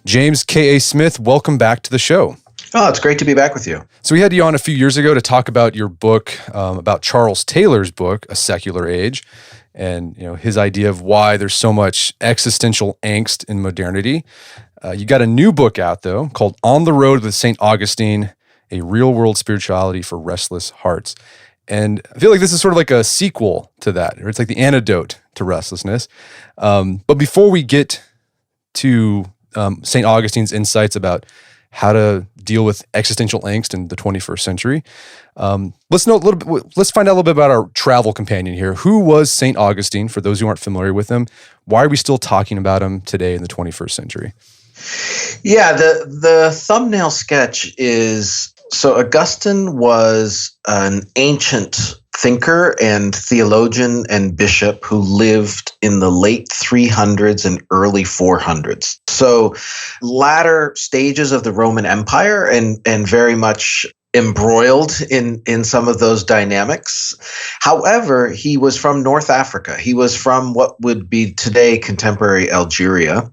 James K.A. Smith, welcome back to the show. Oh, it's great to be back with you. So we had you on a few years ago to talk about your book, about Charles Taylor's book, A Secular Age, and his idea of why there's so much existential angst in modernity. You got a new book out, though, called On the Road with Saint Augustine, A Real-World Spirituality for Restless Hearts. And I feel like this is sort of like a sequel to that, or it's like the antidote to restlessness. But before we get to St. Augustine's insights about how to deal with existential angst in the 21st century, let's find out a little bit about our travel companion here. Who was St. Augustine, for those who aren't familiar with him? Why are we still talking about him today in the 21st century? Yeah, the thumbnail sketch is, so Augustine was an ancient thinker and theologian and bishop who lived in the late 300s and early 400s. So latter stages of the Roman Empire and very much embroiled in some of those dynamics. However, he was from North Africa. He was from what would be today contemporary Algeria.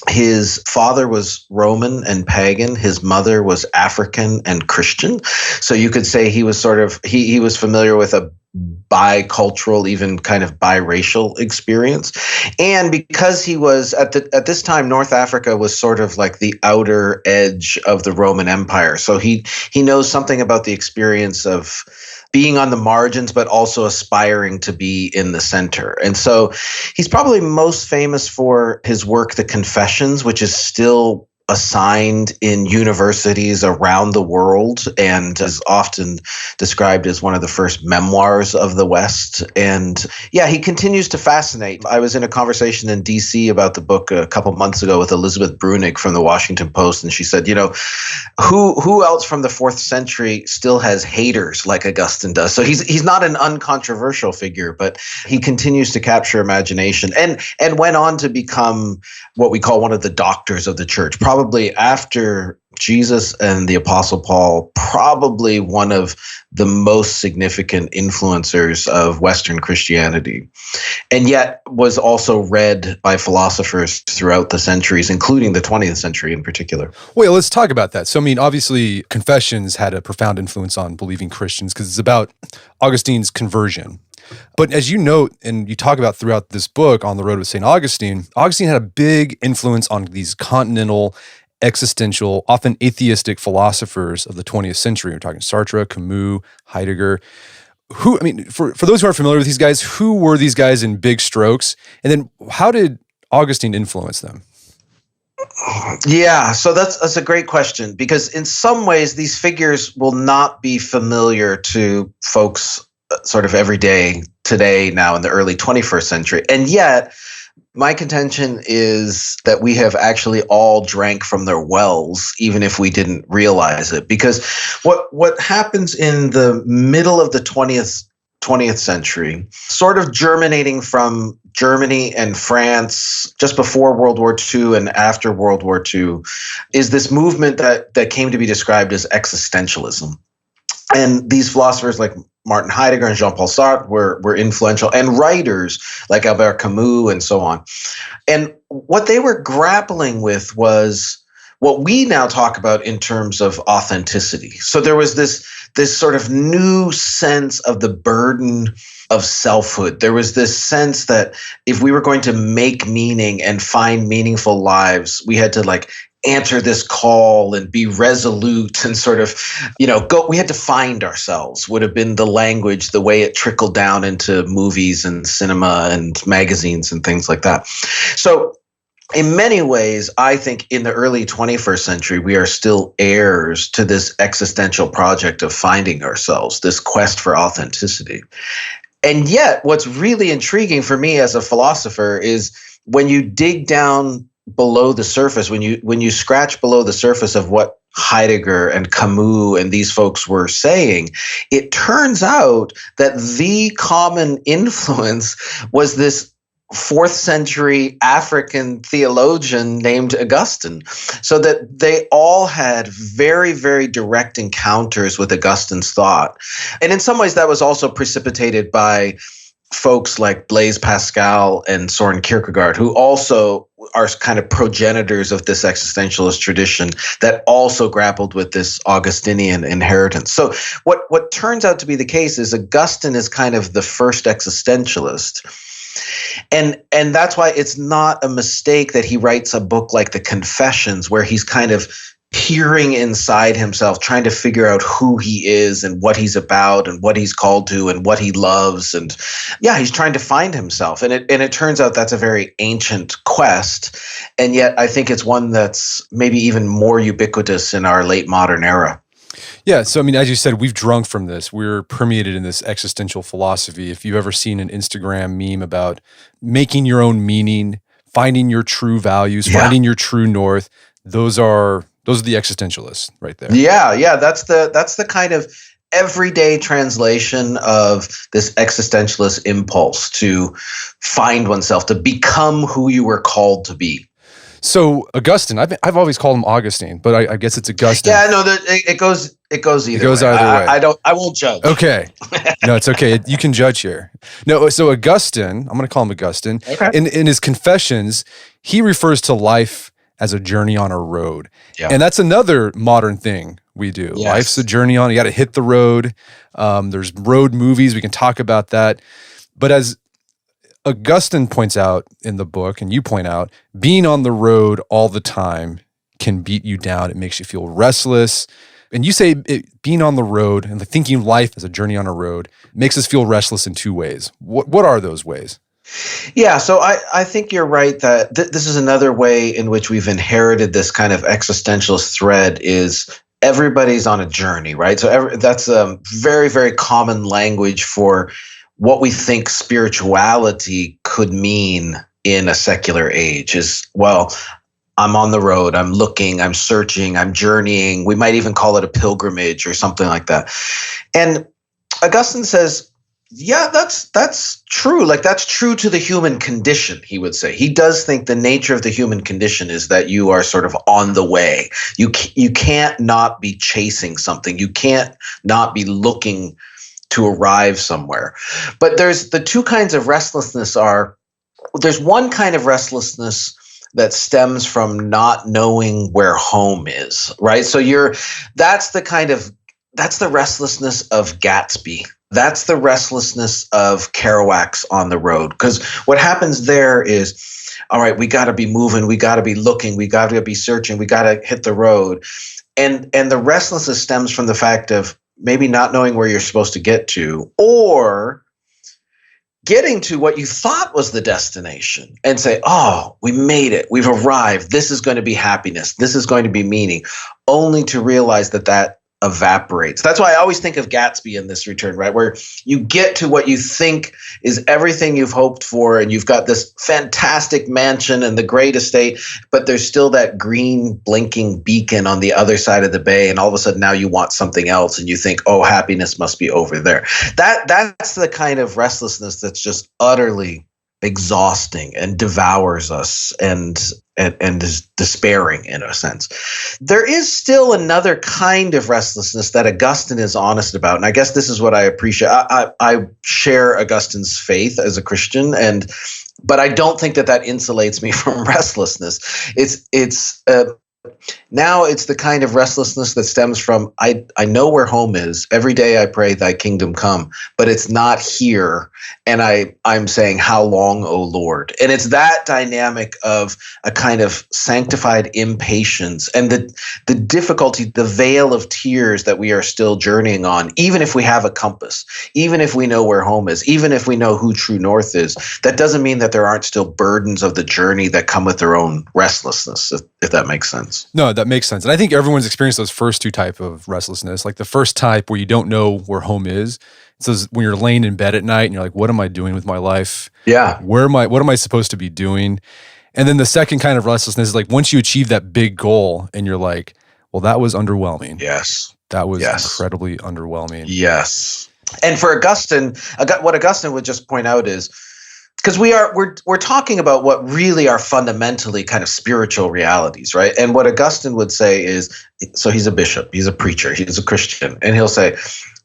His father was Roman and pagan. His mother was African and Christian. So you could say he was he was familiar with a bicultural, even kind of biracial experience. And because he was at this time, North Africa was sort of like the outer edge of the Roman Empire. So he knows something about the experience of being on the margins, but also aspiring to be in the center. And so he's probably most famous for his work, The Confessions, which is still assigned in universities around the world and is often described as one of the first memoirs of the West. And yeah, he continues to fascinate. I was in a conversation in DC about the book a couple months ago with Elizabeth Brunig from the Washington Post, and she said, who else from the 4th century still has haters like Augustine does? So he's not an uncontroversial figure, but he continues to capture imagination and went on to become what we call one of the doctors of the church. Probably after Jesus and the Apostle Paul, probably one of the most significant influencers of Western Christianity, and yet was also read by philosophers throughout the centuries, including the 20th century in particular. Well, let's talk about that. So, obviously, Confessions had a profound influence on believing Christians because it's about Augustine's conversion. But as you note, and you talk about throughout this book, On the Road with St. Augustine, Augustine had a big influence on these continental, existential, often atheistic philosophers of the 20th century. We're talking Sartre, Camus, Heidegger. For those who aren't familiar with these guys, who were these guys in big strokes? And then how did Augustine influence them? Yeah, so that's a great question, because in some ways, these figures will not be familiar to folks sort of every day today, now in the early 21st century. And yet, my contention is that we have actually all drank from their wells, even if we didn't realize it. Because what happens in the middle of the 20th century, sort of germinating from Germany and France just before World War II and after World War II, is this movement that came to be described as existentialism. And these philosophers like Martin Heidegger and Jean-Paul Sartre were influential, and writers like Albert Camus and so on. And what they were grappling with was what we now talk about in terms of authenticity. So there was this sort of new sense of the burden of selfhood. There was this sense that if we were going to make meaning and find meaningful lives, we had to answer this call and be resolute and sort of, go. We had to find ourselves, would have been the language, the way it trickled down into movies and cinema and magazines and things like that. So in many ways, I think in the early 21st century, we are still heirs to this existential project of finding ourselves, this quest for authenticity. And yet, what's really intriguing for me as a philosopher is when you dig down below the surface, when you scratch below the surface of what Heidegger and Camus and these folks were saying, it turns out that the common influence was this 4th century African theologian named Augustine. So that they all had very, very direct encounters with Augustine's thought. And in some ways that was also precipitated by folks like Blaise Pascal and Soren Kierkegaard, who also are kind of progenitors of this existentialist tradition that also grappled with this Augustinian inheritance. So what turns out to be the case is Augustine is kind of the first existentialist. And that's why it's not a mistake that he writes a book like the Confessions, where he's kind of peering inside himself, trying to figure out who he is and what he's about and what he's called to and what he loves. And yeah, he's trying to find himself. And it turns out that's a very ancient quest. And yet I think it's one that's maybe even more ubiquitous in our late modern era. Yeah. So, I mean, as you said, we've drunk from this. We're permeated in this existential philosophy. If you've ever seen an Instagram meme about making your own meaning, finding your true values, finding your true north, those are the existentialists right there. Yeah. That's the kind of everyday translation of this existentialist impulse to find oneself, to become who you were called to be. So Augustine, I've always called him Augustine, but I guess it's Augustine. Yeah, no, it goes either. It goes way. either way. I won't judge. Okay, no, it's okay. You can judge here. No, so Augustine, I'm going to call him Augustine. Okay. In his Confessions, he refers to life as a journey on a road, and that's another modern thing we do. Yes. Life's a journey on. You got to hit the road. There's road movies. We can talk about that, but as Augustine points out in the book, and you point out, being on the road all the time can beat you down. It makes you feel restless. And you say being on the road and thinking of life as a journey on a road makes us feel restless in two ways. What are those ways? Yeah, so I think you're right that this is another way in which we've inherited this kind of existentialist thread is everybody's on a journey, right? So that's a very, very common language for what we think spirituality could mean in a secular age is, well, I'm on the road, I'm looking, I'm searching, I'm journeying. We might even call it a pilgrimage or something like that. And Augustine says, yeah, that's true. Like that's true to the human condition, he would say. He does think the nature of the human condition is that you are sort of on the way. You can't not be chasing something. You can't not be looking to arrive somewhere. But there's the two kinds of restlessness there's one kind of restlessness that stems from not knowing where home is, right? So that's the restlessness of Gatsby. That's the restlessness of Kerouac's On the Road. Because what happens there is, all right, we got to be moving, we got to be looking, we got to be searching, we got to hit the road. And the restlessness stems from the fact of maybe not knowing where you're supposed to get to, or getting to what you thought was the destination and say, oh, we made it. We've arrived. This is going to be happiness. This is going to be meaning, only to realize that evaporates. That's why I always think of Gatsby in this return, right? Where you get to what you think is everything you've hoped for, and you've got this fantastic mansion and the great estate, but there's still that green blinking beacon on the other side of the bay, and all of a sudden now you want something else, and you think, oh, happiness must be over there. That's the kind of restlessness that's just utterly exhausting and devours us and is despairing in a sense. There is still another kind of restlessness that Augustine is honest about. And I guess this is what I appreciate. I share Augustine's faith as a Christian, but I don't think that insulates me from restlessness. Now it's the kind of restlessness that stems from, I know where home is. Every day I pray thy kingdom come, but it's not here. And I'm saying, how long, O Lord? And it's that dynamic of a kind of sanctified impatience and the difficulty, the veil of tears that we are still journeying on, even if we have a compass, even if we know where home is, even if we know who true north is. That doesn't mean that there aren't still burdens of the journey that come with their own restlessness, if that makes sense. No, that makes sense. And I think everyone's experienced those first two type of restlessness. Like the first type where you don't know where home is. So when you're laying in bed at night and you're like, what am I doing with my life? Yeah. What am I supposed to be doing? And then the second kind of restlessness is like once you achieve that big goal and you're like, well, that was underwhelming. Yes. That was incredibly underwhelming. Yes. And for Augustine, what Augustine would just point out is, because we're talking about what really are fundamentally kind of spiritual realities, right? And what Augustine would say is, so he's a bishop, he's a preacher, he's a Christian, and he'll say,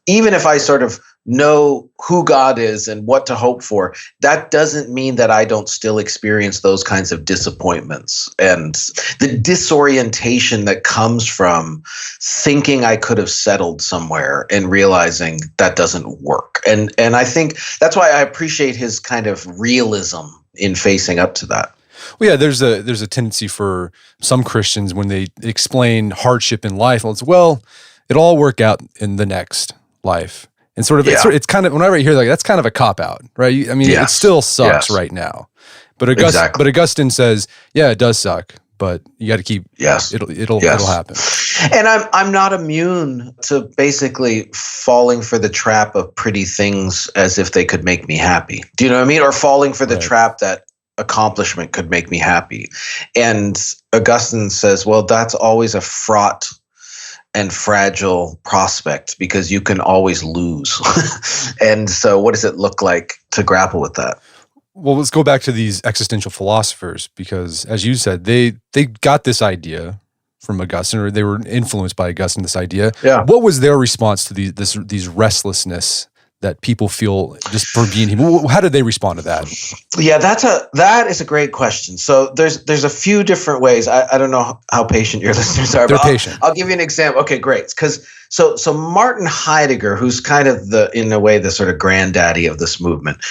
even if I sort of know who God is and what to hope for, that doesn't mean that I don't still experience those kinds of disappointments and the disorientation that comes from thinking I could have settled somewhere and realizing that doesn't work. And I think that's why I appreciate his kind of realism in facing up to that. Well, yeah, there's a tendency for some Christians when they explain hardship in life, well, it'll all work out in the next life. And it's kind of, whenever I hear that's kind of a cop-out, right? It still sucks right now. But Augustine says, yeah, it does suck, but you got to keep, it'll happen. And I'm not immune to basically falling for the trap of pretty things as if they could make me happy. Do you know what I mean? Or falling for the trap that accomplishment could make me happy. And Augustine says, well, that's always a fraught and fragile prospect because you can always lose. And so what does it look like to grapple with that? Well, let's go back to these existential philosophers, because as you said, they got this idea from Augustine, or they were influenced by Augustine, this idea. Yeah. What was their response to these restlessness that people feel just for being human? How did they respond to that? Yeah, that is a great question. So there's a few different ways. I don't know how patient your listeners are. They're patient. I'll give you an example. Okay, great. Because so Martin Heidegger, who's kind of in a way the sort of granddaddy of this movement,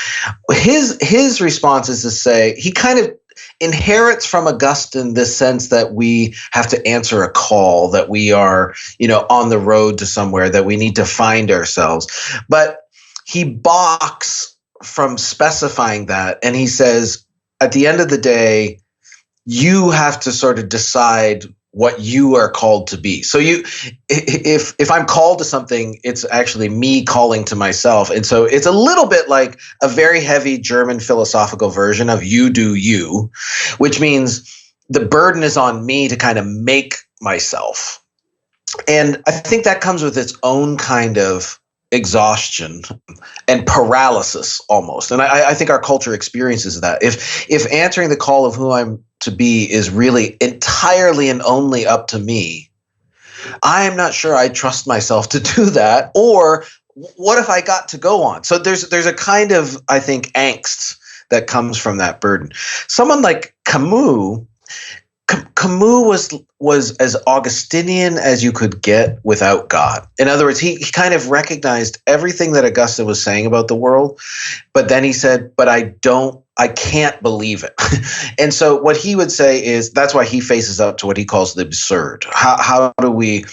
his response is to say he kind of inherits from Augustine this sense that we have to answer a call, that we are, on the road to somewhere, that we need to find ourselves. But he balks from specifying that, and he says, at the end of the day, you have to sort of decide what you are called to be. So if I'm called to something, it's actually me calling to myself. And so it's a little bit like a very heavy German philosophical version of you do you, which means the burden is on me to kind of make myself. And I think that comes with its own kind of exhaustion and paralysis almost. And I think our culture experiences that. If answering the call of who I'm to be is really entirely and only up to me, I am not sure I trust myself to do that. Or what if I got to go on? So there's a kind of, I think, angst that comes from that burden. Someone like Camus was as Augustinian as you could get without God. In other words, he kind of recognized everything that Augustine was saying about the world, but then he said, but I can't believe it. And so what he would say is, that's why he faces up to what he calls the absurd. How do we,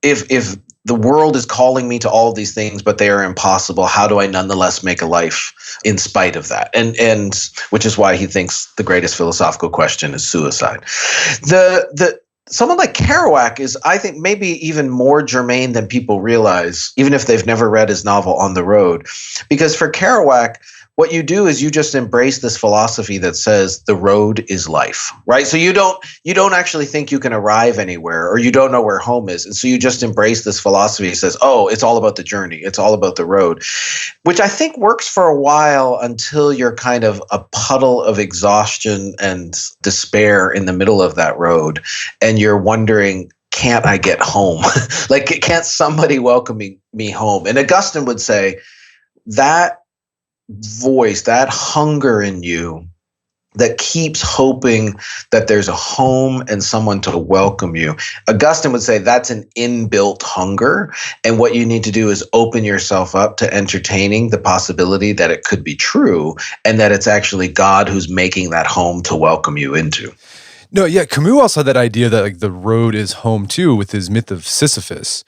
if the world is calling me to all of these things, but they are impossible, how do I nonetheless make a life in spite of that? And which is why he thinks the greatest philosophical question is suicide. Someone like Kerouac is, I think, maybe even more germane than people realize, even if they've never read his novel On the Road. Because for Kerouac, what you do is you just embrace this philosophy that says the road is life, right? So you don't actually think you can arrive anywhere, or you don't know where home is. And so you just embrace this philosophy that says, oh, it's all about the journey. It's all about the road, which I think works for a while until you're kind of a puddle of exhaustion and despair in the middle of that road. And you're wondering, can't I get home? Like, can't somebody welcome me home? And Augustine would say that voice, that hunger in you that keeps hoping that there's a home and someone to welcome you. Augustine would say that's an inbuilt hunger. And what you need to do is open yourself up to entertaining the possibility that it could be true and that it's actually God who's making that home to welcome you into. No, yeah, Camus also had that idea that like the road is home too, with his myth of Sisyphus,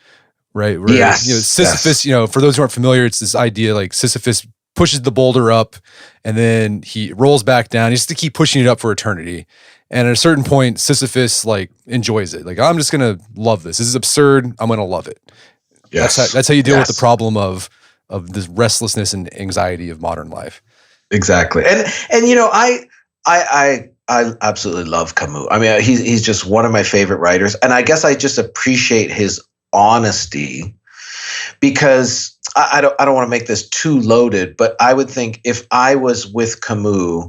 right? Where, yes. Sisyphus, for those who aren't familiar, it's this idea like Sisyphus pushes the boulder up and then he rolls back down. He has to keep pushing it up for eternity. And at a certain point, Sisyphus like enjoys it. Like, I'm just going to love this. This is absurd. I'm going to love it. Yes. That's how you deal with the problem of this restlessness and anxiety of modern life. Exactly. And I absolutely love Camus. I mean, he's just one of my favorite writers. And I guess I just appreciate his honesty, because I don't want to make this too loaded, but I would think if I was with Camus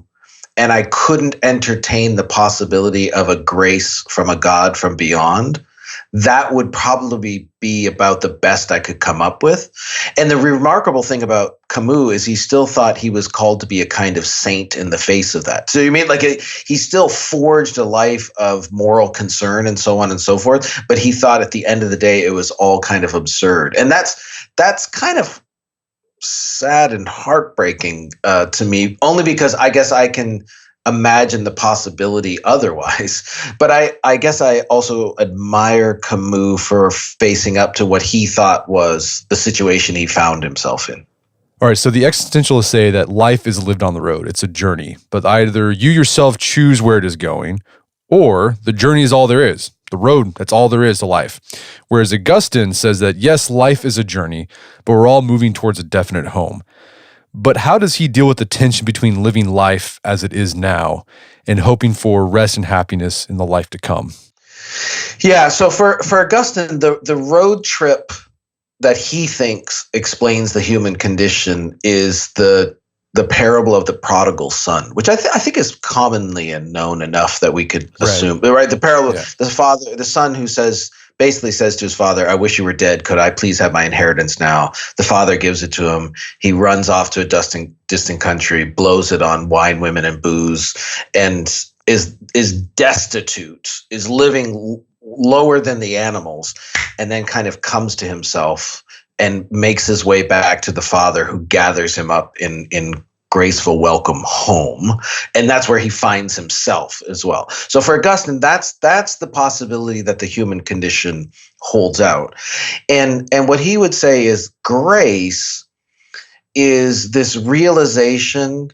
and I couldn't entertain the possibility of a grace from a God from beyond, that would probably be about the best I could come up with. And the remarkable thing about Camus is he still thought he was called to be a kind of saint in the face of that. So you mean like he still forged a life of moral concern and so on and so forth, but he thought at the end of the day it was all kind of absurd. And that's kind of sad and heartbreaking to me, only because I guess I can imagine the possibility otherwise. But I guess I also admire Camus for facing up to what he thought was the situation he found himself in. All right, so the existentialists say that life is lived on the road. It's a journey, but either you yourself choose where it is going, or the journey is all there is. The road, that's all there is to life. Whereas Augustine says that, yes, life is a journey, but we're all moving towards a definite home. But how does he deal with the tension between living life as it is now and hoping for rest and happiness in the life to come? Yeah, so for Augustine, the road trip that he thinks explains the human condition is the parable of the prodigal son, which I think is commonly known enough that we could assume. Right? The parable, the son who basically says to his father, "I wish you were dead. Could I please have my inheritance now?" The father gives it to him. He runs off to a distant country, blows it on wine, women, and booze, and is destitute, is living lower than the animals, and then kind of comes to himself and makes his way back to the father, who gathers him up in graceful welcome home. And that's where he finds himself as well. So for Augustine, that's the possibility that the human condition holds out. And what he would say is grace is this realization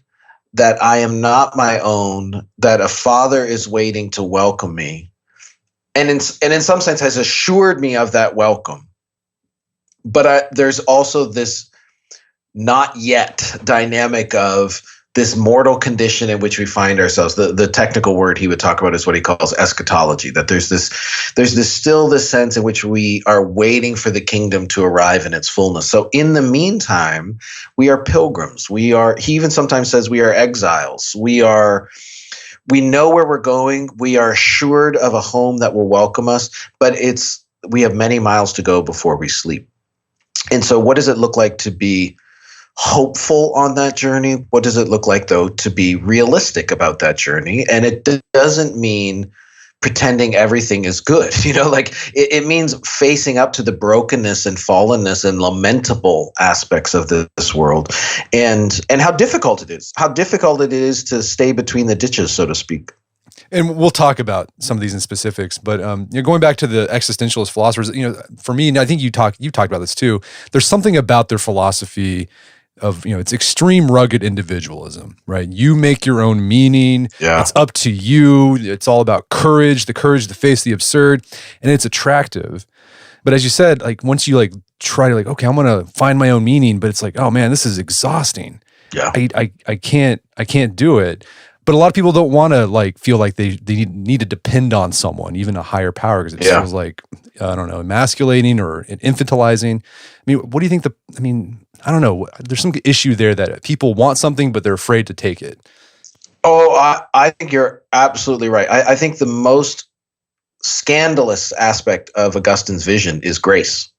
that I am not my own, that a father is waiting to welcome me, and in some sense has assured me of that welcome. But there's also this not yet dynamic of this mortal condition in which we find ourselves. The technical word he would talk about is what he calls eschatology, that there's still this sense in which we are waiting for the kingdom to arrive in its fullness. So in the meantime, we are pilgrims. He even sometimes says we are exiles. We know where we're going. We are assured of a home that will welcome us, but we have many miles to go before we sleep. And so what does it look like to be hopeful on that journey? What does it look like, though, to be realistic about that journey? And it doesn't mean pretending everything is good. It means facing up to the brokenness and fallenness and lamentable aspects of this world, and how difficult it is to stay between the ditches, so to speak. And we'll talk about some of these in specifics, but going back to the existentialist philosophers, for me, and I think you talked about this too. There's something about their philosophy of it's extreme rugged individualism, right? You make your own meaning. Yeah. It's up to you. It's all about courage, the courage to face the absurd, and it's attractive. But as you said, like once you try to okay, I'm gonna find my own meaning, but it's like, oh man, this is exhausting. Yeah, I can't do it. But a lot of people don't want to feel like they need to depend on someone, even a higher power, because it feels like, I don't know, emasculating or infantilizing. I mean, what do you think I don't know. There's some issue there that people want something, but they're afraid to take it. Oh, I think you're absolutely right. I think the most scandalous aspect of Augustine's vision is grace,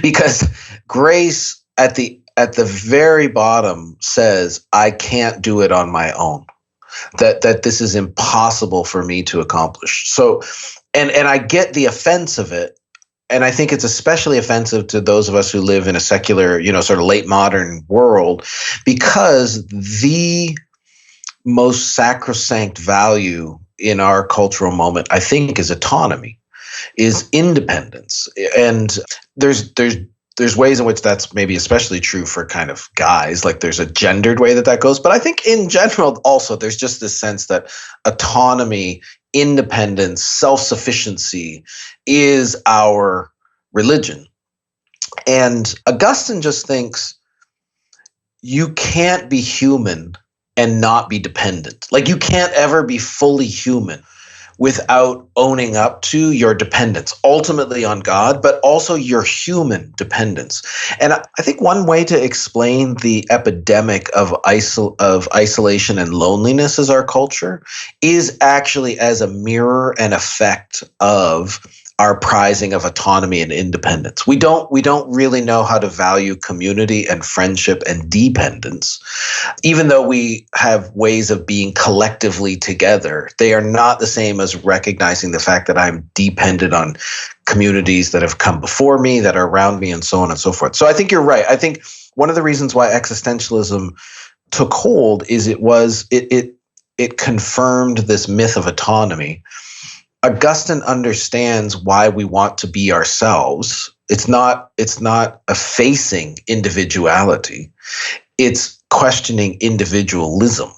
because grace at the very bottom says, I can't do it on my own. That this is impossible for me to accomplish. So, and I get the offense of it, and I think it's especially offensive to those of us who live in a secular, sort of late modern world, because the most sacrosanct value in our cultural moment, I think, is autonomy, is independence, and there's ways in which that's maybe especially true for kind of guys, like there's a gendered way that goes. But I think in general also there's just this sense that autonomy, independence, self-sufficiency is our religion. And Augustine just thinks you can't be human and not be dependent. Like you can't ever be fully human without owning up to your dependence, ultimately on God, but also your human dependence. And I think one way to explain the epidemic of isolation and loneliness as our culture is actually as a mirror and effect of our prizing of autonomy and independence. We don't really know how to value community and friendship and dependence. Even though we have ways of being collectively together, they are not the same as recognizing the fact that I'm dependent on communities that have come before me, that are around me, and so on and so forth. So I think you're right. I think one of the reasons why existentialism took hold is it confirmed this myth of autonomy. Augustine understands why we want to be ourselves. It's not effacing individuality. It's questioning individualism.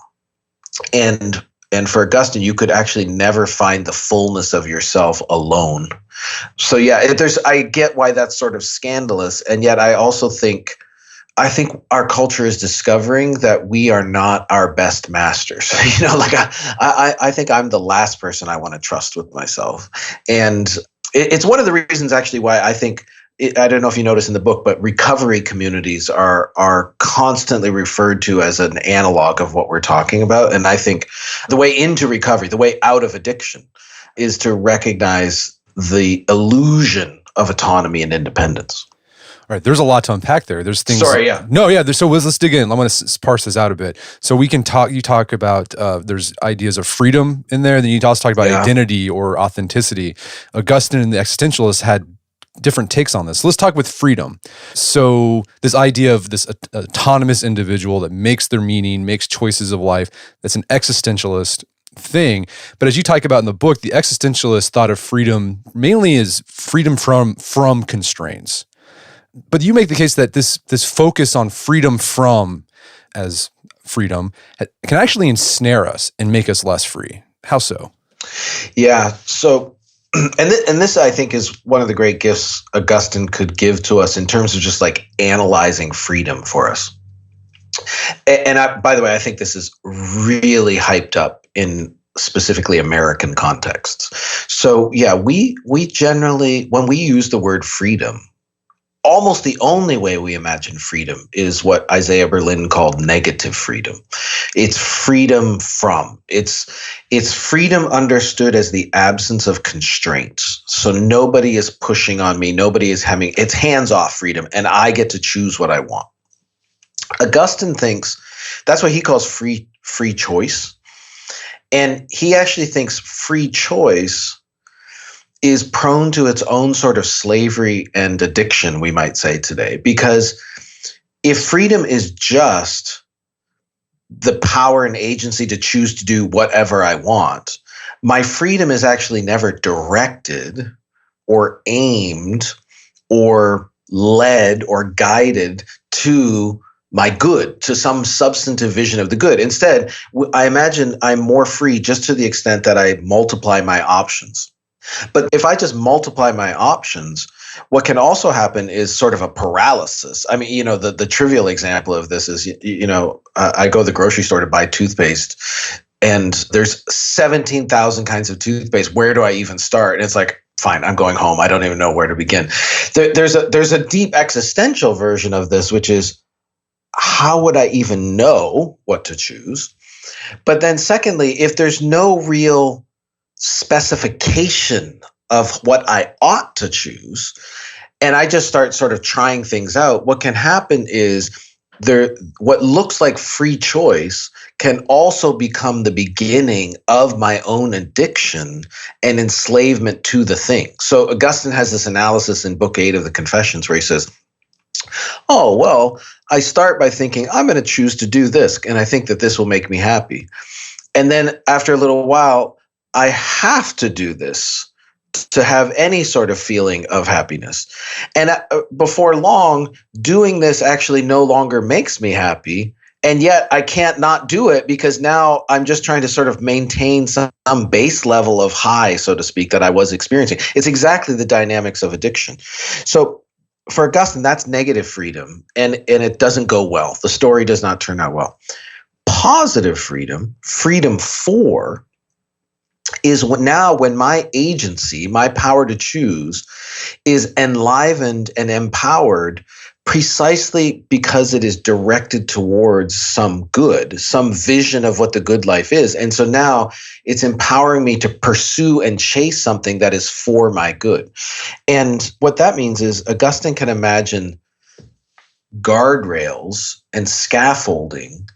And for Augustine, you could actually never find the fullness of yourself alone. So yeah, I get why that's sort of scandalous. And yet I also think our culture is discovering that we are not our best masters. Like I think I'm the last person I want to trust with myself. And it's one of the reasons actually why I think, I don't know if you notice in the book, but recovery communities are constantly referred to as an analog of what we're talking about. And I think the way into recovery, the way out of addiction, is to recognize the illusion of autonomy and independence. All right, there's a lot to unpack there. There's things. Sorry, yeah. No, yeah. So let's dig in. I want to parse this out a bit. So we can talk. You talk about there's ideas of freedom in there. Then you also talk about identity or authenticity. Augustine and the existentialists had different takes on this. So let's talk with freedom. So this idea of this autonomous individual that makes their meaning, makes choices of life. That's an existentialist thing. But as you talk about in the book, the existentialist thought of freedom mainly as freedom from constraints. But you make the case that this focus on freedom from as freedom can actually ensnare us and make us less free. How so? Yeah. So, and this I think is one of the great gifts Augustine could give to us in terms of just like analyzing freedom for us. And by the way, I think this is really hyped up in specifically American contexts. So yeah, we generally, when we use the word freedom, almost the only way we imagine freedom is what Isaiah Berlin called negative freedom. It's freedom from. It's freedom understood as the absence of constraints. So nobody is pushing on me. Nobody is having, it's hands-off freedom, and I get to choose what I want. Augustine thinks that's what he calls free choice. And he actually thinks free choice is prone to its own sort of slavery and addiction, we might say today. Because if freedom is just the power and agency to choose to do whatever I want, my freedom is actually never directed or aimed or led or guided to my good, to some substantive vision of the good. Instead, I imagine I'm more free just to the extent that I multiply my options. But if I just multiply my options, what can also happen is sort of a paralysis. I mean, the trivial example of this is, I go to the grocery store to buy toothpaste, and there's 17,000 kinds of toothpaste. Where do I even start? And it's like, fine, I'm going home. I don't even know where to begin. There's a deep existential version of this, which is, how would I even know what to choose? But then secondly, if there's no real specification of what I ought to choose, and I just start sort of trying things out, what can happen is what looks like free choice can also become the beginning of my own addiction and enslavement to the thing. So Augustine has this analysis in Book 8 of the Confessions where he says, oh, well, I start by thinking I'm going to choose to do this, and I think that this will make me happy. And then after a little while, I have to do this to have any sort of feeling of happiness. And before long, doing this actually no longer makes me happy. And yet I can't not do it because now I'm just trying to sort of maintain some base level of high, so to speak, that I was experiencing. It's exactly the dynamics of addiction. So for Augustine, that's negative freedom, and it doesn't go well. The story does not turn out well. Positive freedom, freedom for, is now when my agency, my power to choose, is enlivened and empowered precisely because it is directed towards some good, some vision of what the good life is. And so now it's empowering me to pursue and chase something that is for my good. And what that means is Augustine can imagine guardrails and scaffolding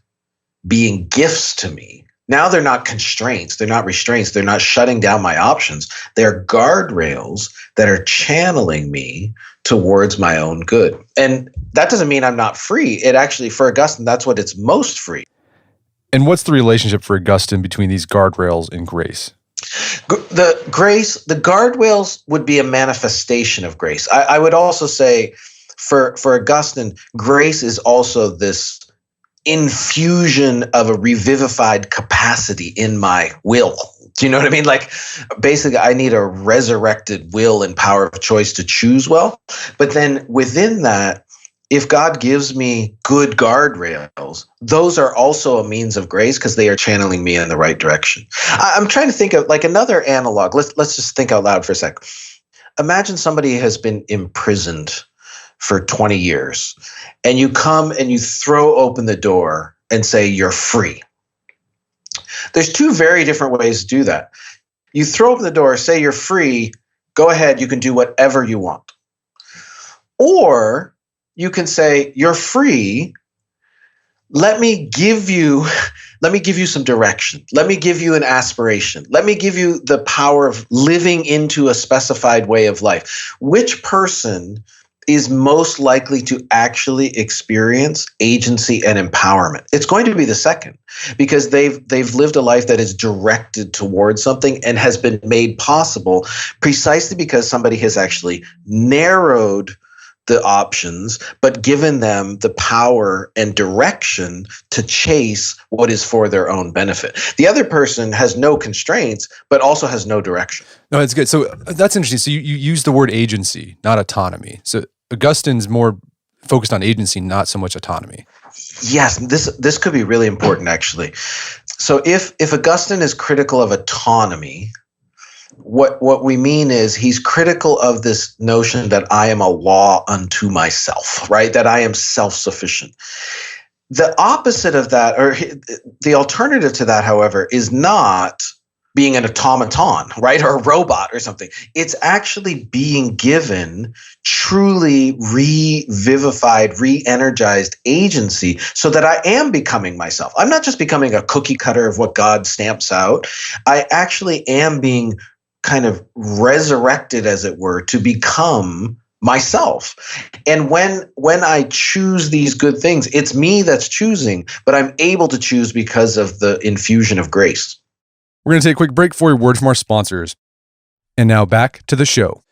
being gifts to me. Now they're not constraints, they're not restraints, they're not shutting down my options. They're guardrails that are channeling me towards my own good. And that doesn't mean I'm not free. It actually, for Augustine, that's what it's most free. And what's the relationship for Augustine between these guardrails and grace? The guardrails would be a manifestation of grace. I would also say for Augustine, grace is also this infusion of a revivified capacity in my will. Do you know what I mean? Like, basically, I need a resurrected will and power of choice to choose well. But then within that, if God gives me good guardrails, those are also a means of grace because they are channeling me in the right direction. I'm trying to think of like another analog. Let's just think out loud for a sec. Imagine somebody has been imprisoned for 20 years and you come and you throw open the door and say you're free. There's two very different ways to do that. You throw open the door, say you're free, go ahead, you can do whatever you want. Or you can say you're free, let me give you some direction. Let me give you an aspiration. Let me give you the power of living into a specified way of life. Which person is most likely to actually experience agency and empowerment? It's going to be the second, because they've lived a life that is directed towards something and has been made possible precisely because somebody has actually narrowed the options, but given them the power and direction to chase what is for their own benefit. The other person has no constraints, but also has no direction. No, it's good. So that's interesting. So you use the word agency, not autonomy. So Augustine's more focused on agency, not so much autonomy. Yes, this could be really important, actually. So if Augustine is critical of autonomy, what we mean is he's critical of this notion that I am a law unto myself, right? That I am self-sufficient. The opposite of that, or the alternative to that, however, is not being an automaton, right? Or a robot or something. It's actually being given truly revivified, re-energized agency so that I am becoming myself. I'm not just becoming a cookie cutter of what God stamps out. I actually am being kind of resurrected, as it were, to become myself. And when I choose these good things, it's me that's choosing, but I'm able to choose because of the infusion of grace. We're going to take a quick break for a word from our sponsors. And now back to the show.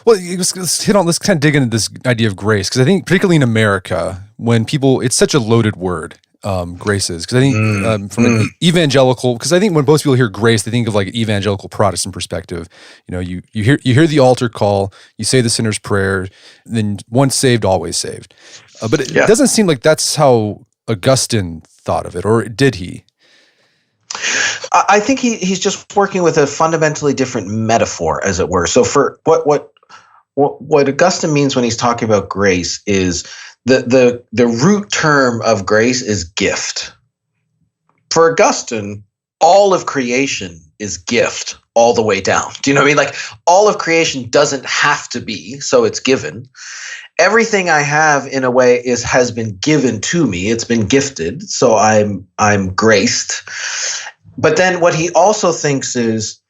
Well, let's kind of dig into this idea of grace, because I think particularly in America, when people, it's such a loaded word, grace is. Because I think from an evangelical, because I think when most people hear grace, they think of like an evangelical Protestant perspective. You know, you hear the altar call, you say the sinner's prayer, then once saved, always saved. But it doesn't seem like that's how Augustine thought of it, or did he? I think he's just working with a fundamentally different metaphor, as it were. So for what Augustine means when he's talking about grace is the root term of grace is gift. For Augustine, all of creation is gift all the way down. Do you know what I mean? Like, all of creation doesn't have to be, so it's given. Everything I have, in a way, has been given to me. It's been gifted, so I'm graced. But then what he also thinks is,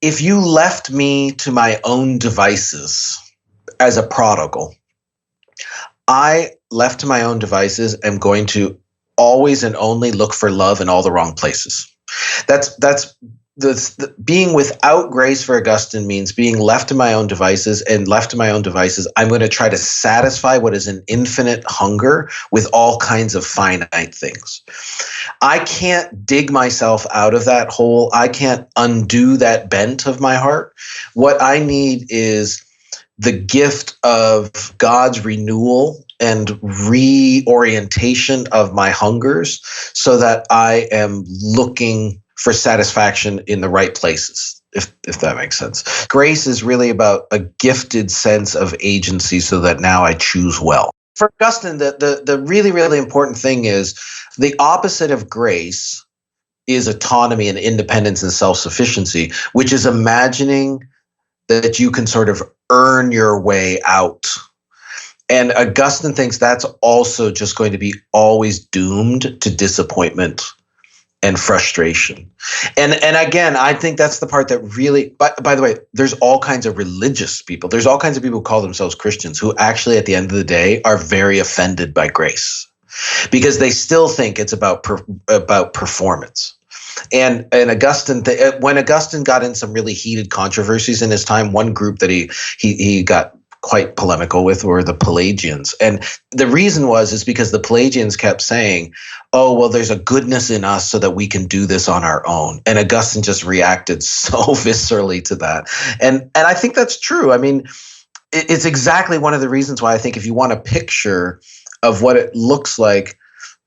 if you left me to my own devices as a prodigal, I, left to my own devices, am going to always and only look for love in all the wrong places. That's being without grace for Augustine means being left to my own devices, and left to my own devices, I'm going to try to satisfy what is an infinite hunger with all kinds of finite things. I can't dig myself out of that hole. I can't undo that bent of my heart. What I need is the gift of God's renewal and reorientation of my hungers so that I am looking for satisfaction in the right places, if that makes sense. Grace is really about a gifted sense of agency so that now I choose well. for Augustine, the really, really important thing is the opposite of grace is autonomy and independence and self-sufficiency, which is imagining that you can sort of earn your way out. And Augustine thinks that's also just going to be always doomed to disappointment and frustration. And again, I think that's the part that really, by the way, there's all kinds of religious people. There's all kinds of people who call themselves Christians who actually at the end of the day are very offended by grace because they still think it's about performance. And Augustine, when Augustine got in some really heated controversies in his time, one group that he got quite polemical with were the Pelagians. And the reason is because the Pelagians kept saying, oh, well, there's a goodness in us so that we can do this on our own. And Augustine just reacted so viscerally to that. And I think that's true. I mean, it's exactly one of the reasons why I think if you want a picture of what it looks like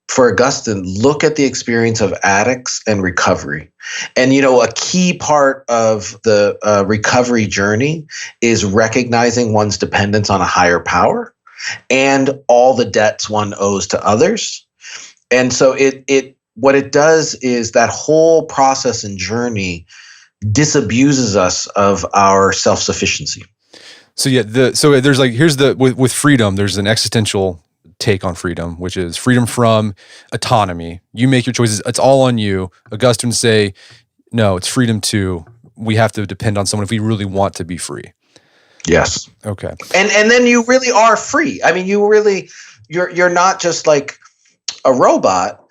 for Augustine, look at the experience of addicts and recovery. And, a key part of the recovery journey is recognizing one's dependence on a higher power and all the debts one owes to others. And so what it does is that whole process and journey disabuses us of our self-sufficiency. So there's with freedom, there's an existential take on freedom, which is freedom from autonomy. You make your choices. It's all on you. Augustine would say, no, it's freedom to, we have to depend on someone if we really want to be free. Yes. Okay. And then you really are free. I mean, you're not just like a robot.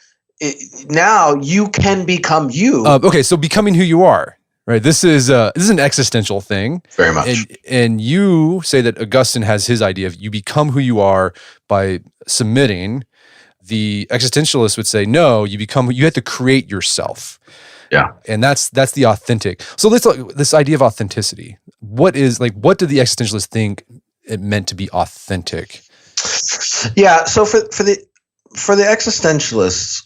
Now you can become you. Okay. So becoming who you are. Right. This is an existential thing. Very much. And you say that Augustine has his idea of you become who you are by submitting. The existentialists would say, no, you have to create yourself. Yeah. And that's the authentic. So let's look this idea of authenticity. What did the existentialists think it meant to be authentic? Yeah. So for the existentialists,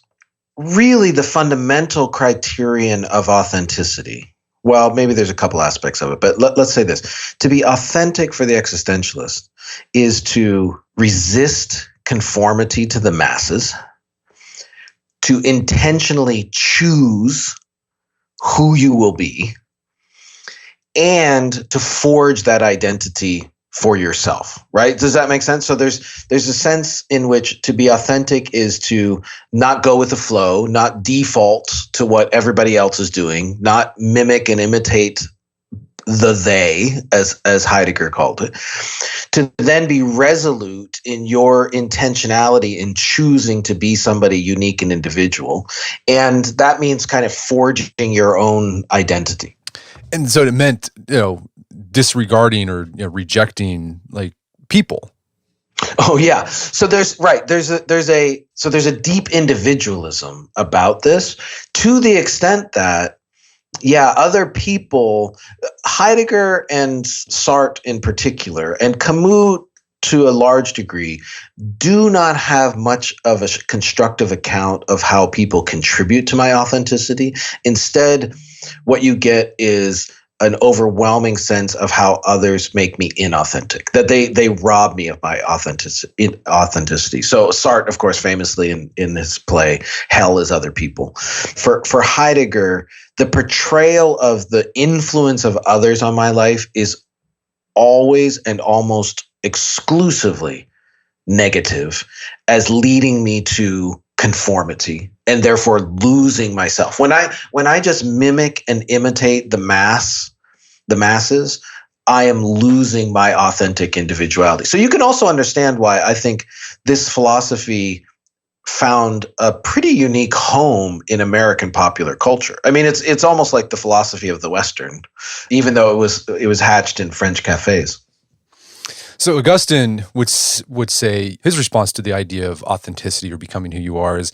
really the fundamental criterion of authenticity, well, maybe there's a couple aspects of it, but let's say this. To be authentic for the existentialist is to resist conformity to the masses, to intentionally choose who you will be, and to forge that identity for yourself, right? Does that make sense? So there's a sense in which to be authentic is to not go with the flow, not default to what everybody else is doing, not mimic and imitate the they, as Heidegger called it, to then be resolute in your intentionality in choosing to be somebody unique and individual. And that means kind of forging your own identity. And so it meant, disregarding or rejecting like people. Oh yeah. So there's a deep individualism about this to the extent that other people, Heidegger and Sartre in particular, and Camus to a large degree, do not have much of a constructive account of how people contribute to my authenticity. Instead, what you get is an overwhelming sense of how others make me inauthentic, that they rob me of my authenticity. So Sartre, of course, famously in his play, Hell is Other People. For Heidegger, the portrayal of the influence of others on my life is always and almost exclusively negative, as leading me to conformity and therefore losing myself. When I just mimic and imitate the masses, I am losing my authentic individuality. So you can also understand why I think this philosophy found a pretty unique home in American popular culture. I mean, it's almost like the philosophy of the Western, even though it was hatched in French cafes. So Augustine would say his response to the idea of authenticity or becoming who you are is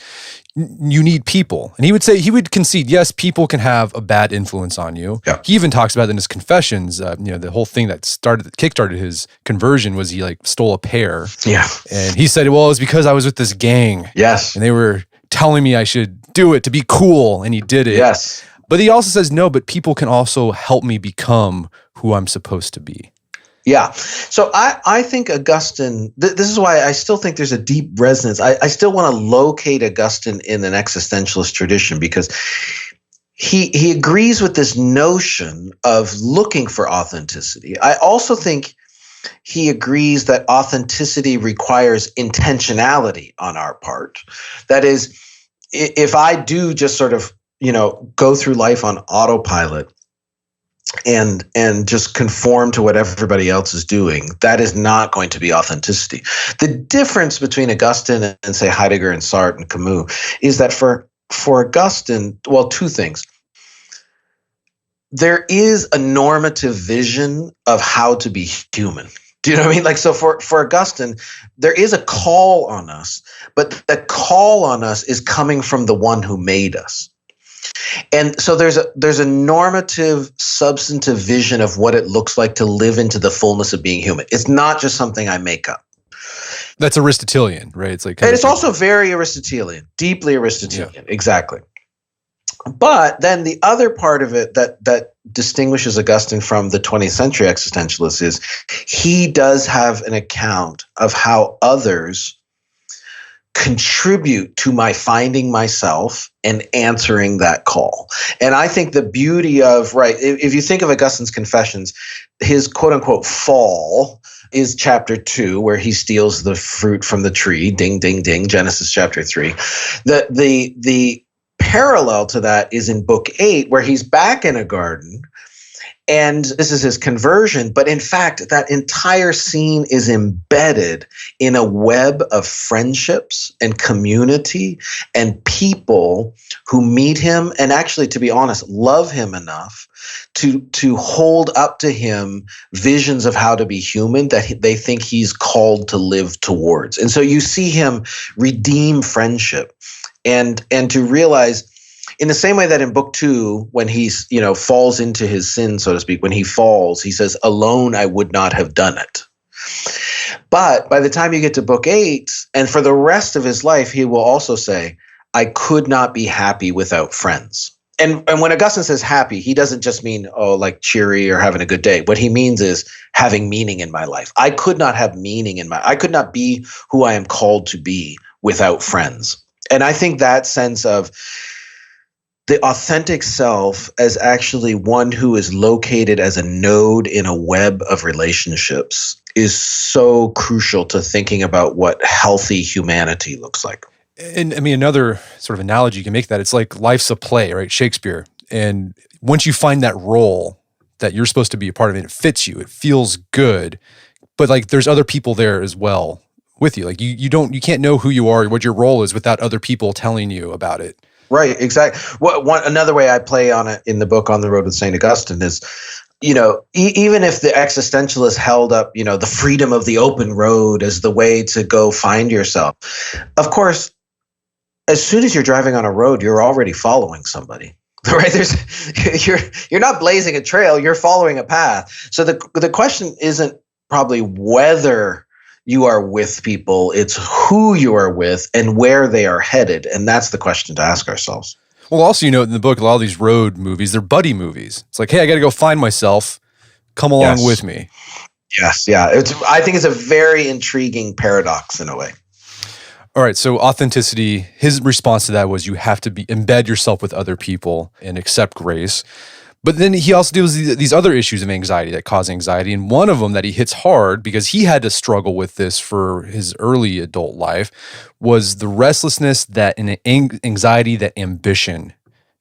you need people. And he would concede, yes, people can have a bad influence on you. Yeah. He even talks about it in his Confessions. The whole thing that kickstarted his conversion was he stole a pear. Yeah. And he said, well, it was because I was with this gang. Yes. And they were telling me I should do it to be cool. And he did it. Yes. But he also says, no, but people can also help me become who I'm supposed to be. Yeah. So I think Augustine, this is why I still think there's a deep resonance. I still want to locate Augustine in an existentialist tradition, because he agrees with this notion of looking for authenticity. I also think he agrees that authenticity requires intentionality on our part. That is, if I do just sort of, go through life on autopilot and just conform to what everybody else is doing, that is not going to be authenticity. The difference between Augustine and say Heidegger and Sartre and Camus is that for Augustine, well, two things. There is a normative vision of how to be human. Do you know what I mean? Like, so for Augustine, there is a call on us, but the call on us is coming from the one who made us. And so there's a normative, substantive vision of what it looks like to live into the fullness of being human. It's not just something I make up. That's Aristotelian, right? It's like, and it's also very Aristotelian, deeply Aristotelian. Yeah. Exactly. But then the other part of it that distinguishes Augustine from the 20th century existentialists is he does have an account of how others contribute to my finding myself and answering that call. And I think the beauty of, if you think of Augustine's Confessions, his quote unquote fall is chapter 2, where he steals the fruit from the tree, ding, ding, ding, Genesis chapter 3. The parallel to that is in book 8, where he's back in a garden, and this is his conversion. But in fact, that entire scene is embedded in a web of friendships and community and people who meet him and actually, to be honest, love him enough to hold up to him visions of how to be human that they think he's called to live towards. And so you see him redeem friendship and to realize, in the same way that in book 2, when he's, falls into his sin, so to speak, when he falls, he says, alone I would not have done it. But by the time you get to book 8, and for the rest of his life, he will also say, I could not be happy without friends. And when Augustine says happy, he doesn't just mean, like cheery or having a good day. What he means is having meaning in my life. I could not have meaning I could not be who I am called to be without friends. And I think that sense of the authentic self as actually one who is located as a node in a web of relationships is so crucial to thinking about what healthy humanity looks like. And I mean, another sort of analogy you can make that, it's like life's a play, right? Shakespeare. And once you find that role that you're supposed to be a part of it fits you, it feels good, but like there's other people there as well with you. Like you can't know who you are, what your role is without other people telling you about it. Right, exactly. Another way I play on it in the book On the Road with Saint Augustine is, even if the existentialists held up, the freedom of the open road as the way to go find yourself, of course, as soon as you're driving on a road, you're already following somebody. Right? You're not blazing a trail, you're following a path. So the question isn't probably whether you are with people, it's who you are with and where they are headed. And that's the question to ask ourselves. Well, also, in the book, a lot of these road movies, they're buddy movies. It's like, hey, I got to go find myself. Come along with me. Yes, yeah. I think it's a very intriguing paradox in a way. All right, so authenticity, his response to that was you have to embed yourself with other people and accept grace. But then he also deals with these other issues of anxiety that cause anxiety. And one of them that he hits hard, because he had to struggle with this for his early adult life, was the restlessness that and anxiety that ambition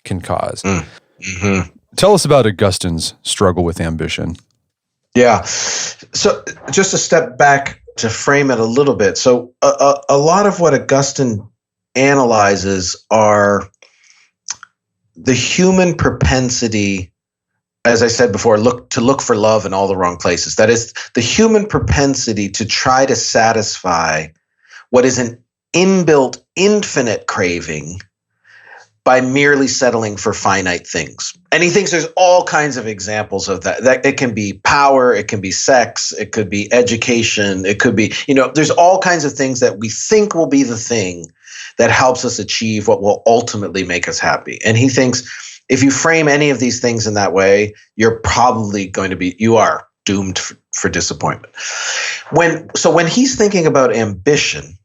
can cause. Mm-hmm. Tell us about Augustine's struggle with ambition. Yeah. So just to step back to frame it a little bit. So a lot of what Augustine analyzes are the human propensity, as I said before, to look for love in all the wrong places. That is the human propensity to try to satisfy what is an inbuilt infinite craving by merely settling for finite things. And he thinks there's all kinds of examples of that. That it can be power, it can be sex, it could be education, it could be, there's all kinds of things that we think will be the thing that helps us achieve what will ultimately make us happy. And he thinks if you frame any of these things in that way, you are doomed for disappointment. When he's thinking about ambition,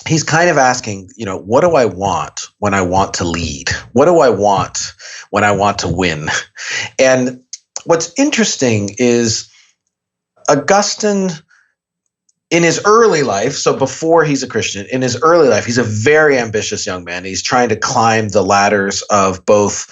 he's kind of asking, what do I want when I want to lead? What do I want when I want to win? And what's interesting is Augustine, in his early life, so before he's a Christian, in his early life, he's a very ambitious young man. He's trying to climb the ladders of both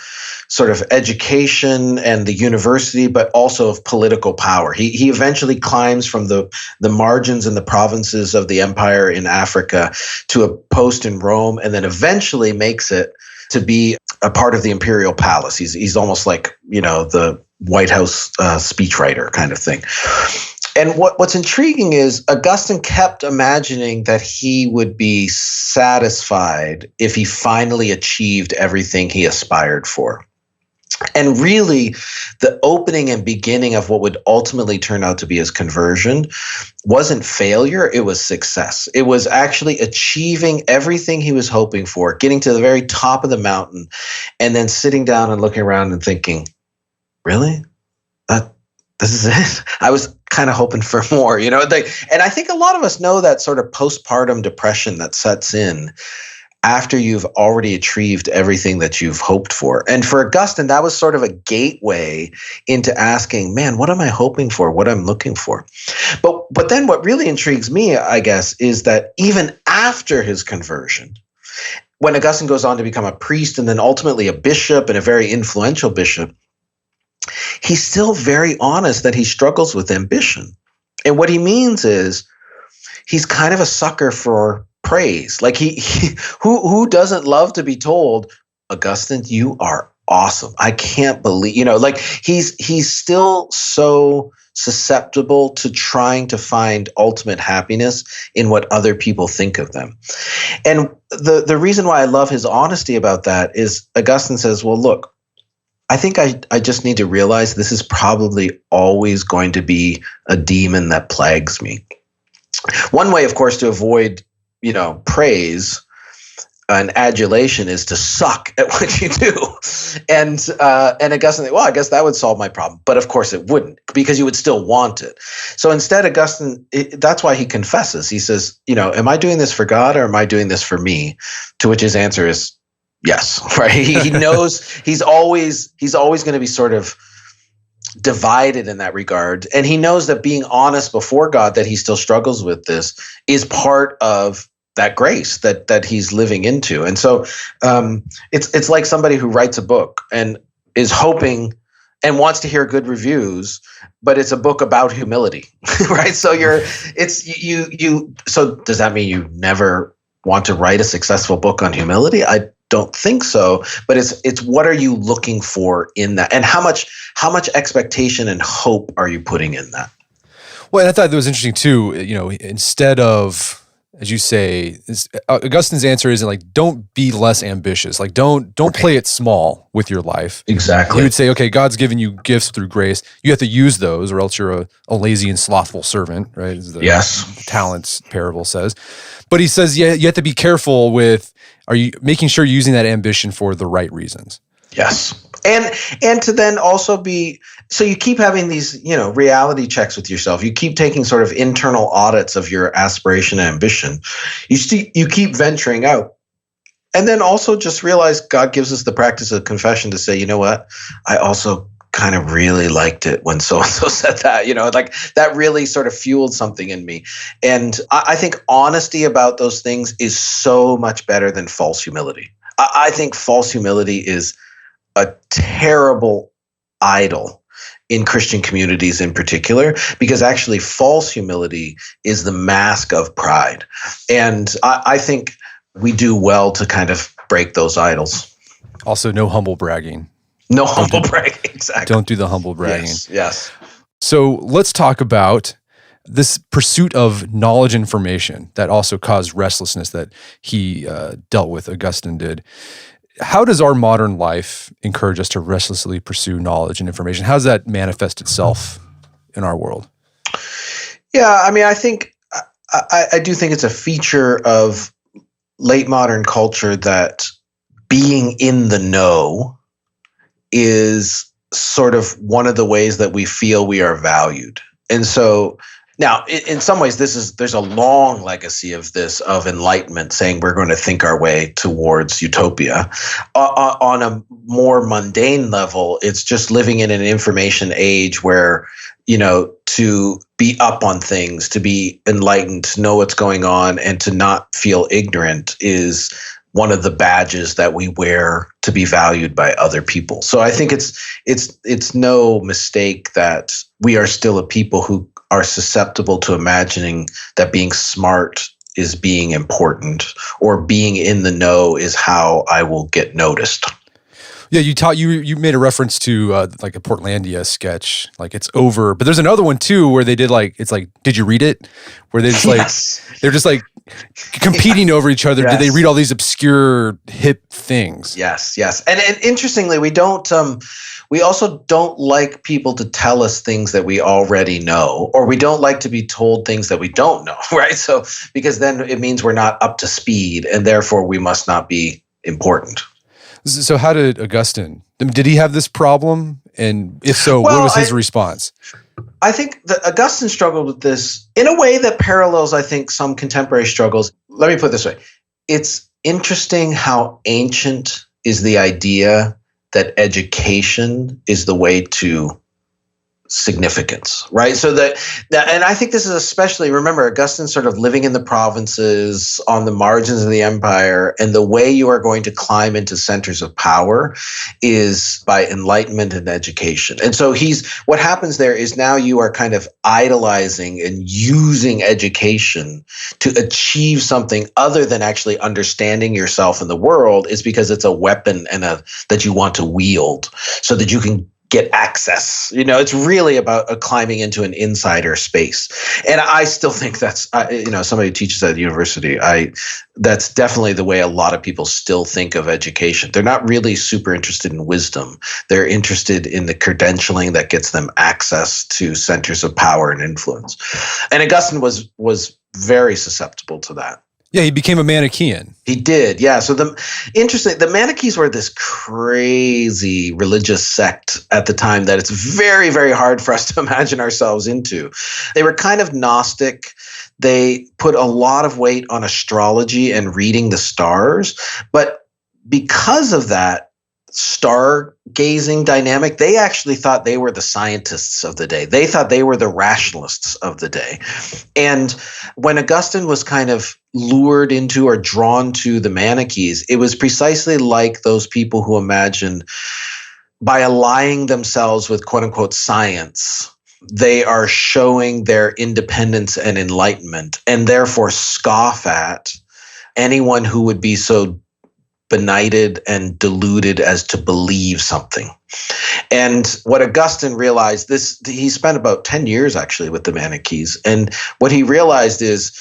sort of education and the university, but also of political power. He eventually climbs from the margins and the provinces of the empire in Africa to a post in Rome, and then eventually makes it to be a part of the imperial palace. He's almost like, the White House speechwriter kind of thing. And what's intriguing is Augustine kept imagining that he would be satisfied if he finally achieved everything he aspired for. And really, the opening and beginning of what would ultimately turn out to be his conversion wasn't failure, it was success. It was actually achieving everything he was hoping for, getting to the very top of the mountain, and then sitting down and looking around and thinking, really? This is it? I was kind of hoping for more, and I think a lot of us know that sort of postpartum depression that sets in after you've already achieved everything that you've hoped for. And for Augustine, that was sort of a gateway into asking, man, what am I hoping for? What I'm looking for? But then what really intrigues me, I guess, is that even after his conversion, when Augustine goes on to become a priest and then ultimately a bishop and a very influential bishop, he's still very honest that he struggles with ambition. And what he means is he's kind of a sucker for praise. Like who doesn't love to be told, Augustine, you are awesome. I can't believe, he's still so susceptible to trying to find ultimate happiness in what other people think of them. And the reason why I love his honesty about that is Augustine says, well, look, I think I just need to realize this is probably always going to be a demon that plagues me. One way, of course, to avoid, praise and adulation is to suck at what you do. And Augustine, well, I guess that would solve my problem. But of course it wouldn't, because you would still want it. So instead, Augustine, that's why he confesses. He says, am I doing this for God or am I doing this for me? To which his answer is, yes, right. He knows he's always going to be sort of divided in that regard. And he knows that being honest before God, that he still struggles with this, is part of that grace that he's living into. And so it's like somebody who writes a book and is hoping and wants to hear good reviews, but it's a book about humility, right? So so does that mean you never want to write a successful book on humility? I don't think so, but it's what are you looking for in that, and how much expectation and hope are you putting in that? Well, and I thought that was interesting too. Instead of, as you say, Augustine's answer isn't like, don't be less ambitious. Like, don't play it small with your life. Exactly. He would say, okay, God's given you gifts through grace. You have to use those, or else you're a lazy and slothful servant, right? As the talents parable says. But he says, yeah, you have to be careful with, are you making sure you're using that ambition for the right reasons? Yes. And to then also be, so you keep having these, reality checks with yourself. You keep taking sort of internal audits of your aspiration and ambition. You keep venturing out. And then also just realize God gives us the practice of confession to say, you know what? I also kind of really liked it when so-and-so said that, like that really sort of fueled something in me. And I think honesty about those things is so much better than false humility. I think false humility is a terrible idol in Christian communities in particular, because actually false humility is the mask of pride. And I think we do well to kind of break those idols. Also, no humble bragging. No humble bragging, exactly. Don't do the humble bragging. Yes. So let's talk about this pursuit of knowledge and information that also caused restlessness that he dealt with, Augustine did. How does our modern life encourage us to restlessly pursue knowledge and information? How does that manifest itself in our world? Yeah, I mean, I think I do think it's a feature of late modern culture that being in the know is sort of one of the ways that we feel we are valued. And so now, in some ways, there's a long legacy of this, of enlightenment, saying we're going to think our way towards utopia. On a more mundane level, it's just living in an information age where, to be up on things, to be enlightened, to know what's going on, and to not feel ignorant is one of the badges that we wear to be valued by other people. So I think it's no mistake that we are still a people who are susceptible to imagining that being smart is being important, or being in the know is how I will get noticed. Yeah, you made a reference to like a Portlandia sketch, like it's over. But there's another one too where they did did you read it? Where they just they're just like competing over each other. Yes. Did they read all these obscure hip things? Yes. And interestingly, we also don't like people to tell us things that we already know, or we don't like to be told things that we don't know, right? So because then it means we're not up to speed, and therefore we must not be important. So how did Augustine, did he have this problem? And if so, what was his response? I think that Augustine struggled with this in a way that parallels, I think, some contemporary struggles. Let me put it this way. It's interesting how ancient is the idea that education is the way to significance, right? So that, and I think this is especially, remember, Augustine's sort of living in the provinces on the margins of the empire, and the way you are going to climb into centers of power is by enlightenment and education. And so what happens there is now you are kind of idolizing and using education to achieve something other than actually understanding yourself in the world, is because it's a weapon that you want to wield so that you can get access. It's really about climbing into an insider space. And I still think that's, somebody who teaches at university, that's definitely the way a lot of people still think of education. They're not really super interested in wisdom. They're interested in the credentialing that gets them access to centers of power and influence. And Augustine was very susceptible to that. Yeah, he became a Manichaean. He did, yeah. So the Manichees were this crazy religious sect at the time that it's very, very hard for us to imagine ourselves into. They were kind of Gnostic. They put a lot of weight on astrology and reading the stars. But because of that stargazing dynamic, they actually thought they were the scientists of the day. They thought they were the rationalists of the day. And when Augustine was kind of lured into or drawn to the Manichees, it was precisely like those people who imagine by allying themselves with quote unquote science, they are showing their independence and enlightenment, and therefore scoff at anyone who would be so benighted and deluded as to believe something. And what Augustine realized, he spent about 10 years actually with the Manichees. And what he realized is,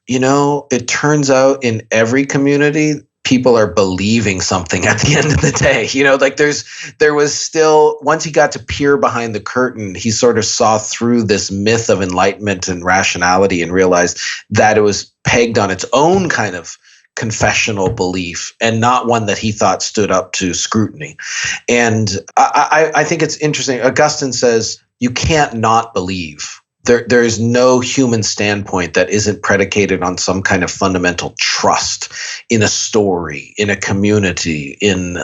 it turns out in every community, people are believing something at the end of the day. There was still, once he got to peer behind the curtain, he sort of saw through this myth of enlightenment and rationality and realized that it was pegged on its own kind of confessional belief, and not one that he thought stood up to scrutiny. And I think it's interesting. Augustine says you can't not believe. There is no human standpoint that isn't predicated on some kind of fundamental trust in a story, in a community, in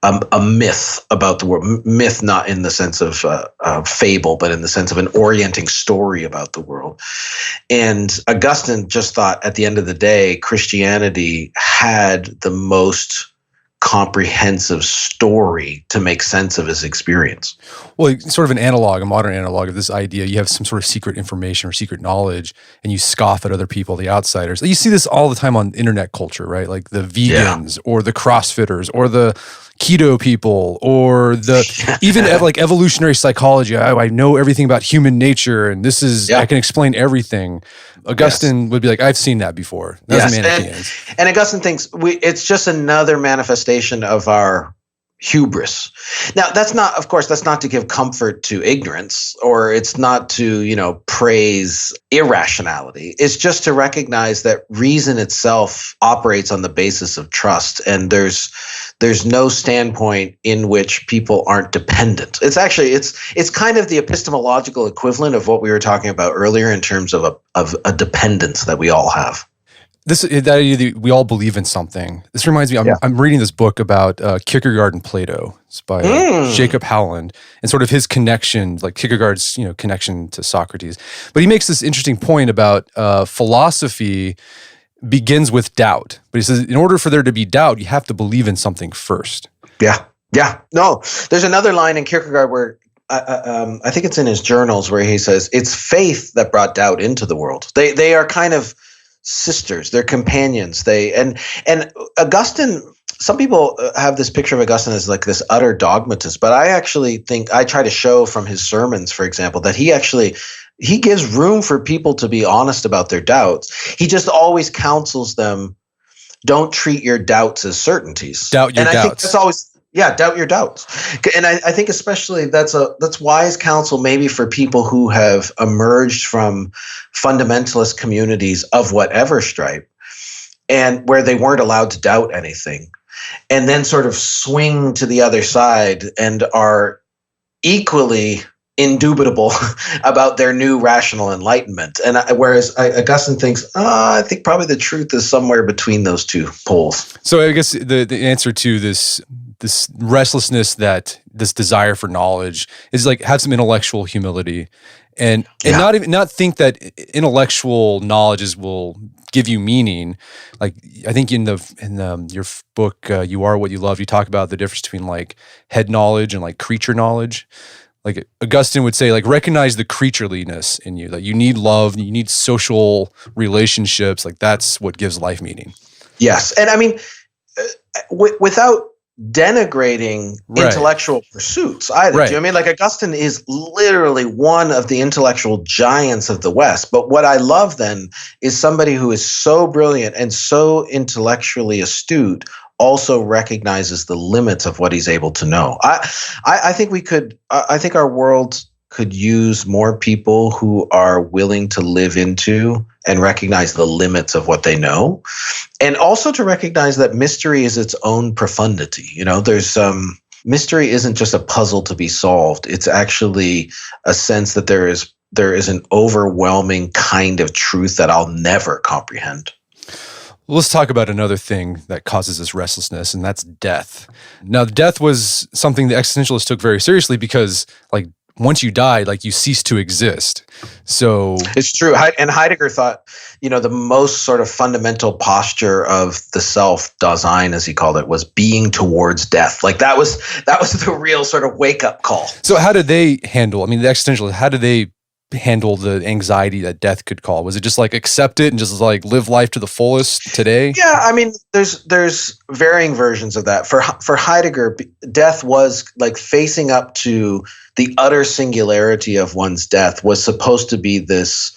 a myth about the world. Myth not in the sense of fable, but in the sense of an orienting story about the world. And Augustine just thought at the end of the day, Christianity had the most comprehensive story to make sense of his experience. Well, sort of a modern analog of this idea. You have some sort of secret information or secret knowledge, and you scoff at other people, the outsiders. You see this all the time on internet culture, right? Like the vegans or the CrossFitters or the keto people or even like evolutionary psychology. I know everything about human nature, and I can explain everything. Augustine would be like, I've seen that before. That's Manichaeans. And Augustine thinks it's just another manifestation of our hubris. Now, that's not, of course, that's not to give comfort to ignorance, or it's not to, praise irrationality. It's just to recognize that reason itself operates on the basis of trust, and there's no standpoint in which people aren't dependent. It's actually it's kind of the epistemological equivalent of what we were talking about earlier in terms of a dependence that we all have. We all believe in something. This reminds me, I'm reading this book about Kierkegaard and Plato. It's by Jacob Howland, and sort of his connection, like Kierkegaard's connection to Socrates. But he makes this interesting point about philosophy begins with doubt. But he says, in order for there to be doubt, you have to believe in something first. Yeah. No, there's another line in Kierkegaard where I think it's in his journals where he says, it's faith that brought doubt into the world. They are kind of sisters, they're companions. And Augustine, some people have this picture of Augustine as like this utter dogmatist, but I actually think, I try to show from his sermons, for example, that he gives room for people to be honest about their doubts. He just always counsels them, don't treat your doubts as certainties. Doubt your doubts. I think that's always, doubt your doubts. And I think especially that's wise counsel maybe for people who have emerged from fundamentalist communities of whatever stripe, and where they weren't allowed to doubt anything, and then sort of swing to the other side and are equally indubitable about their new rational enlightenment. And whereas Augustine thinks, I think probably the truth is somewhere between those two poles. So I guess the answer to this restlessness, that this desire for knowledge, is like have some intellectual humility, and not think that intellectual knowledge will give you meaning. Like I think in your book, You Are What You Love, you talk about the difference between like head knowledge and like creature knowledge. Like Augustine would say, like, recognize the creatureliness in you, that you need love, you need social relationships. Like that's what gives life meaning. Yes. And I mean, without denigrating intellectual pursuits either. Right. Do you know what I mean? Like Augustine is literally one of the intellectual giants of the West. But what I love then is somebody who is so brilliant and so intellectually astute also recognizes the limits of what he's able to know. I think our world could use more people who are willing to live into and recognize the limits of what they know, and also to recognize that mystery is its own profundity. There's mystery isn't just a puzzle to be solved. It's actually a sense that there is an overwhelming kind of truth that I'll never comprehend. Well, let's talk about another thing that causes this restlessness, and that's death. Now, death was something the existentialists took very seriously because, like, once you die, like, you cease to exist. So it's true. And Heidegger thought, the most sort of fundamental posture of the self, Dasein, as he called it, was being towards death. Like that was the real sort of wake up call. So how did they handle? I mean, the existentialists, how did they handle the anxiety that death could cause? Was it just like accept it and just like live life to the fullest today? Yeah, I mean, there's varying versions of that. For Heidegger, death was like facing up to the utter singularity of one's death was supposed to be this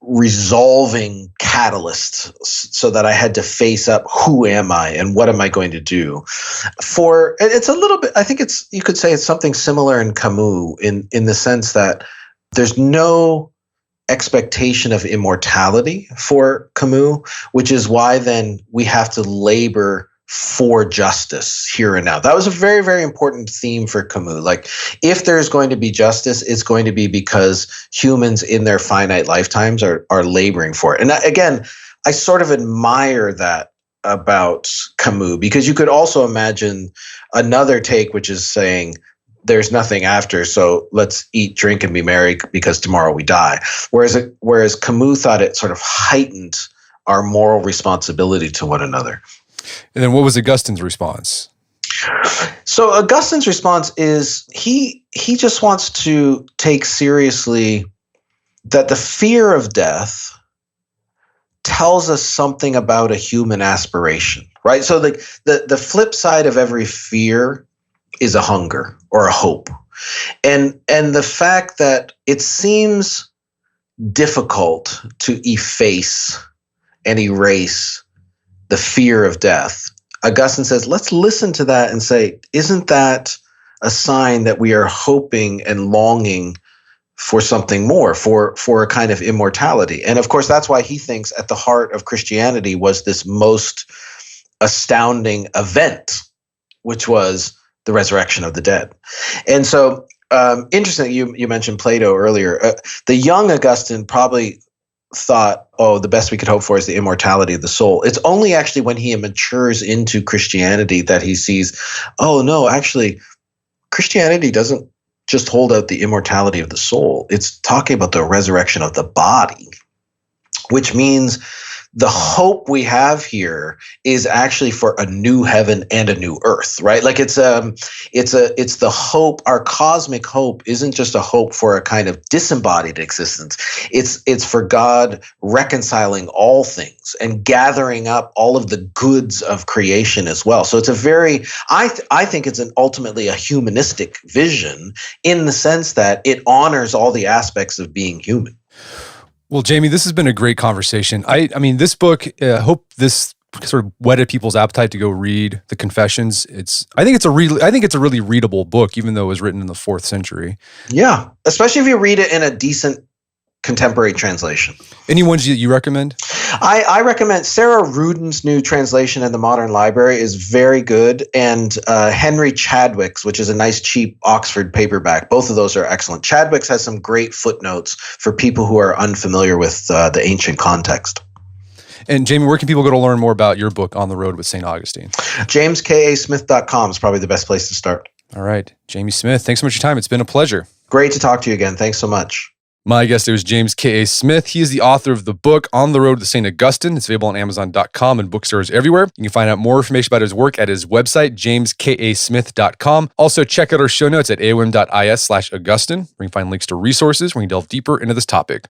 resolving catalyst, so that I had to face up, who am I and what am I going to do? It's a little bit, I think you could say it's something similar in Camus in the sense that there's no expectation of immortality for Camus, which is why then we have to labor for justice here and now. That was a very, very important theme for Camus. Like, if there's going to be justice, it's going to be because humans in their finite lifetimes are laboring for it. And again, I sort of admire that about Camus, because you could also imagine another take, which is saying there's nothing after, so let's eat, drink, and be merry because tomorrow we die. Whereas Camus thought it sort of heightened our moral responsibility to one another. And then what was Augustine's response? So Augustine's response is he just wants to take seriously that the fear of death tells us something about a human aspiration, right? So the flip side of every fear is a hunger or a hope. And the fact that it seems difficult to efface and erase the fear of death Augustine says, let's listen to that and say, isn't that a sign that we are hoping and longing for something more, for a kind of immortality? And of course, that's why he thinks at the heart of Christianity was this most astounding event, which was the resurrection of the dead. And so, interesting, you mentioned Plato earlier. The young Augustine probably thought, oh, the best we could hope for is the immortality of the soul. It's only actually when he matures into Christianity that he sees, oh, no, actually, Christianity doesn't just hold out the immortality of the soul. It's talking about the resurrection of the body, which means the hope we have here is actually for a new heaven and a new earth, right? Like it's the hope. Our cosmic hope isn't just a hope for a kind of disembodied existence. It's for God reconciling all things and gathering up all of the goods of creation as well. So it's a very, I think it's ultimately a humanistic vision in the sense that it honors all the aspects of being human. Well, Jamie, this has been a great conversation. I mean, this book, I hope this sort of whetted people's appetite to go read the Confessions. I think it's a really readable book, even though it was written in the 4th century. Yeah, especially if you read it in a decent contemporary translation. Any ones you recommend? I recommend Sarah Rudin's new translation in the Modern Library is very good, and Henry Chadwick's, which is a nice cheap Oxford paperback. Both of those are excellent. Chadwick's has some great footnotes for people who are unfamiliar with the ancient context. And Jamie, where can people go to learn more about your book, On the Road with Saint Augustine? JamesKASmith.com is probably the best place to start. All right. Jamie Smith, thanks so much for your time. It's been a pleasure. Great to talk to you again. Thanks so much. My guest was James K.A. Smith. He is the author of the book On the Road to St. Augustine. It's available on Amazon.com and bookstores everywhere. You can find out more information about his work at his website, jameskasmith.com. Also, check out our show notes at aom.is/Augustine, where you can find links to resources where you can delve deeper into this topic.